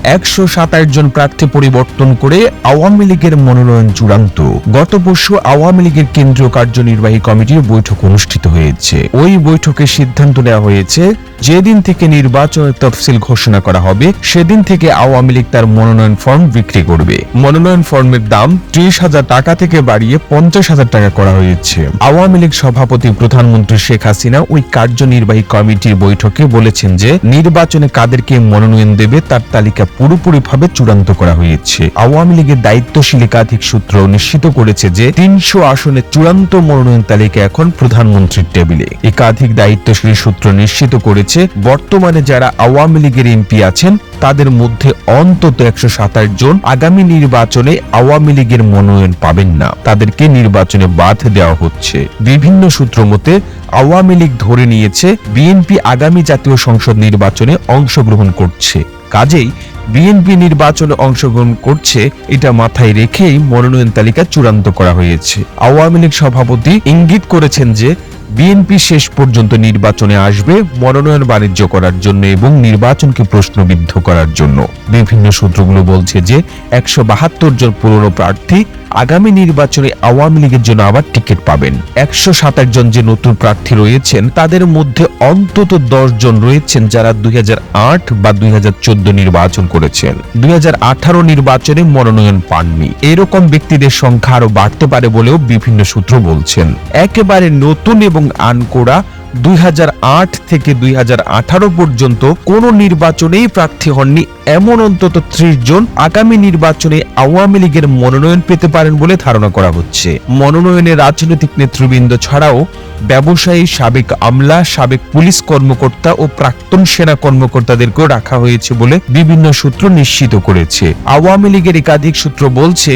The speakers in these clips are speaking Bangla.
127 জন প্রার্থী পরিবর্তন করে আওয়ামী লীগের মনোনয়ন চূড়ান্ত। গত পরশু আওয়ামী লীগের কেন্দ্রীয় কার্যনির্বাহী কমিটির বৈঠক অনুষ্ঠিত হয়েছে। ওই বৈঠকে সিদ্ধান্ত নেওয়া হয়েছে, যেদিন থেকে নির্বাচনের তফসিল ঘোষণা করা হবে সেদিন থেকে আওয়ামী লীগ তার মনোনয়ন ফর্ম বিক্রি করবে। মনোনয়ন ফর্মের দাম 30,000 টাকা থেকে বাড়িয়ে 50,000 টাকা করা হয়েছে। আওয়ামী লীগ সভাপতি প্রধানমন্ত্রী শেখ হাসিনা ওই কার্যনির্বাহী কমিটির বৈঠকে বলেছেন যে নির্বাচনে কাদেরকে মনোনয়ন দেবে তার তালিকা পুরোপুরিভাবে চূড়ান্ত করা হয়েছে। আওয়ামী লীগের দায়িত্বশীল একাধিক সূত্র নিশ্চিত করেছে যে 300 আসনের চূড়ান্ত মনোনয়ন তালিকা এখন প্রধানমন্ত্রীর টেবিলে। একাধিক দায়িত্বশীল সূত্র নিশ্চিত করেছে বর্তমানে যারা আওয়ামী লীগের এমপি আছেন তাদের মধ্যে অন্তত 127 জন আগামী নির্বাচনে আওয়ামী লীগের মনোনয়ন পাবেন না, তাদেরকে নির্বাচনে বাদ দেওয়া হচ্ছে। বিভিন্ন সূত্র মতে আওয়ামী লীগ ধরে নিয়েছে বিএনপি আগামী জাতীয় সংসদ নির্বাচনে অংশগ্রহণ করছে, কাজেই বিএনপি নির্বাচনে অংশগ্রহণ করছে এটা মাথায় রেখেই মনোনয়ন তালিকা চূড়ান্ত করা হয়েছে। আওয়ামী লীগ সভাপতি ইঙ্গিত করেছেন যে বিএনপি শেষ পর্যন্ত নির্বাচনে আসবে মনোনয়ন বাণিজ্য করার জন্য এবং নির্বাচনকে প্রশ্নবিদ্ধ করার জন্য। বিভিন্ন সূত্রগুলো বলছে যে 172 জন পুরনো প্রার্থী আগামী নির্বাচনে আওয়ামী লীগের জন্য আবার টিকিট পাবেন। 127 জন যে নতুন প্রার্থী রয়েছেন তাদের মধ্যে অন্তত 10 জন রয়েছেন যারা 2008 বা 2014 নির্বাচন করেছেন, 2018 নির্বাচনে মনোনয়ন পাননি। এরকম ব্যক্তিদের সংখ্যা আরো বাড়তে পারে বলেও বিভিন্ন সূত্র বলছেন। একেবারে নতুন এবং আনকোড়া 2008 থেকে 2018 পর্যন্ত কোন নির্বাচনেই প্রার্থী হননি এমন অন্তত 30 জন আগামী নির্বাচনে আওয়ামী লীগের মনোনয়ন পেতে পারেন বলে ধারণা করা হচ্ছে। মনোনয়নে রাজনৈতিক নেতৃবৃন্দ ছাড়াও ব্যবসায়ী, সাবেক আমলা, সাবেক পুলিশ কর্মকর্তা ও প্রাক্তন সেনা কর্মকর্তাদেরকেও রাখা হয়েছে বলে বিভিন্ন সূত্র নিশ্চিত করেছে। আওয়ামী লীগের একাধিক সূত্র বলছে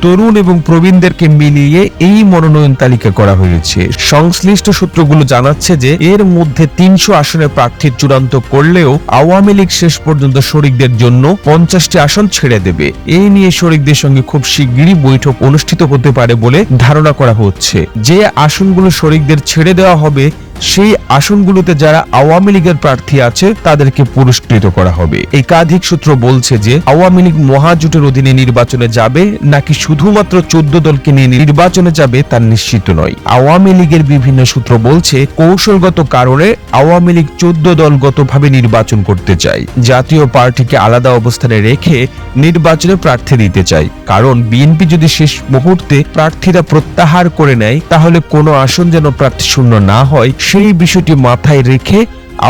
তরুণ এবং প্রবীণদেরকে মিলিয়ে এই মনোনয়ন তালিকা করা হয়েছে। সংশ্লিষ্ট সূত্রগুলো জানাচ্ছে যে এর মধ্যে 300 আসনের প্রার্থী চূড়ান্ত করলেও আওয়ামী লীগ শেষ পর্যন্ত শরিকদের জন্য 50টি আসন ছেড়ে দেবে। এই নিয়ে শরিকদের সঙ্গে খুব শিগগিরই বৈঠক অনুষ্ঠিত হতে পারে বলে ধারণা করা হচ্ছে। যে আসনগুলো শরিকদের ছেড়ে দেওয়া হবে সেই আসনগুলোতে যারা আওয়ামী লীগের প্রার্থী আছে তাদেরকে পুরস্কৃত করা হবে। একাধিক সূত্র বলছে যে আওয়ামী লীগ মহাজোটের অধীনে নির্বাচনে যাবে নাকি শুধুমাত্র 14 দলকে নিয়ে নির্বাচনে যাবে তা নিশ্চিত নয়। আওয়ামী লীগের বিভিন্ন সূত্র বলছে কৌশলগত কারণে আওয়ামী লীগ 14 দলগতভাবে নির্বাচন করতে চায়, জাতীয় পার্টিকে আলাদা অবস্থানে রেখে নির্বাচনে প্রার্থী দিতে চায়। কারণ বিএনপি যদি শেষ মুহূর্তে প্রার্থীরা প্রত্যাহার করে নেয় তাহলে কোনো আসন যেন প্রার্থী শূন্য না হয় সেই বিষয়টি মাথায় রেখে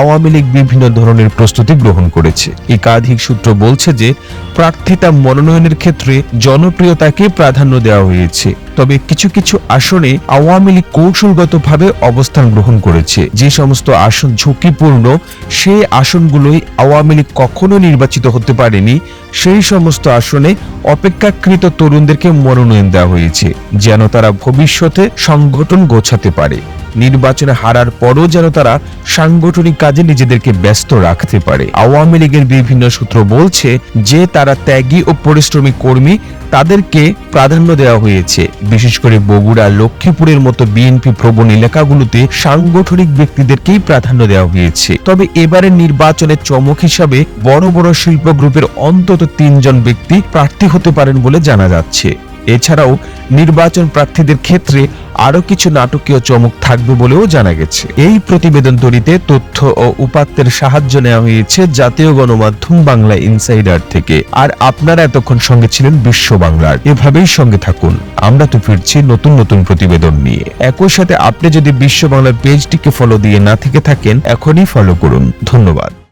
আওয়ামী লীগ বিভিন্ন ধরনের প্রস্তুতি গ্রহণ করেছে। একাধিক সূত্র বলছে যে প্রার্থিতা মনোনয়নের ক্ষেত্রে জনপ্রিয়তাকে প্রাধান্য দেওয়া হয়েছে, তবে কিছু কিছু আসনে আওয়ামী লীগ কৌশলগতভাবে অবস্থান গ্রহণ করেছে। যে সমস্ত আসন ঝুঁকিপূর্ণ সেই আসনগুলোই আওয়ামী লীগ কখনো নির্বাচিত হতে পারেনি, সেই সমস্ত আসনে অপেক্ষাকৃত তরুণদেরকে মনোনয়ন দেওয়া হয়েছে যেন তারা ভবিষ্যতে সংগঠন গোছাতে পারে, নির্বাচনে হারার পরও যেন তারা সাংগঠনিক কাজে নিজেদেরকে ব্যস্ত রাখতে পারে। আওয়ামী লীগের বিভিন্ন সূত্র বলছে যে তারা ত্যাগী ও পরিশ্রমী কর্মী, তাদেরকে প্রাধান্য দেওয়া হয়েছে। বিশেষ করে বগুড়া, লক্ষ্মীপুরের মতো বিএনপি প্রবণ এলাকাগুলোতে সাংগঠনিক ব্যক্তিদেরকেই প্রাধান্য দেওয়া হয়েছে। তবে এবারের নির্বাচনে চমক হিসাবে বড় বড় শিল্প গ্রুপের অন্তত 3 জন ব্যক্তি প্রার্থী হতে পারেন বলে জানা যাচ্ছে। এছাড়াও নির্বাচন প্রার্থীদের ক্ষেত্রে আরো কিছু নাটকীয় চমক থাকবে বলেও জানা গেছে। এই প্রতিবেদন তৈরিতে তথ্য ও উপাত্তের সাহায্য নেওয়া হয়েছে জাতীয় গণমাধ্যম বাংলা ইনসাইডার থেকে। আর আপনারা এতক্ষণ সঙ্গে ছিলেন বিশ্ব বাংলার। এভাবেই সঙ্গে থাকুন, আমরা তো ফিরছি নতুন নতুন প্রতিবেদন নিয়ে। একই সাথে আপনি যদি বিশ্ব বাংলার পেজটিকে ফলো দিয়ে না থেকে থাকেন এখনই ফলো করুন। ধন্যবাদ।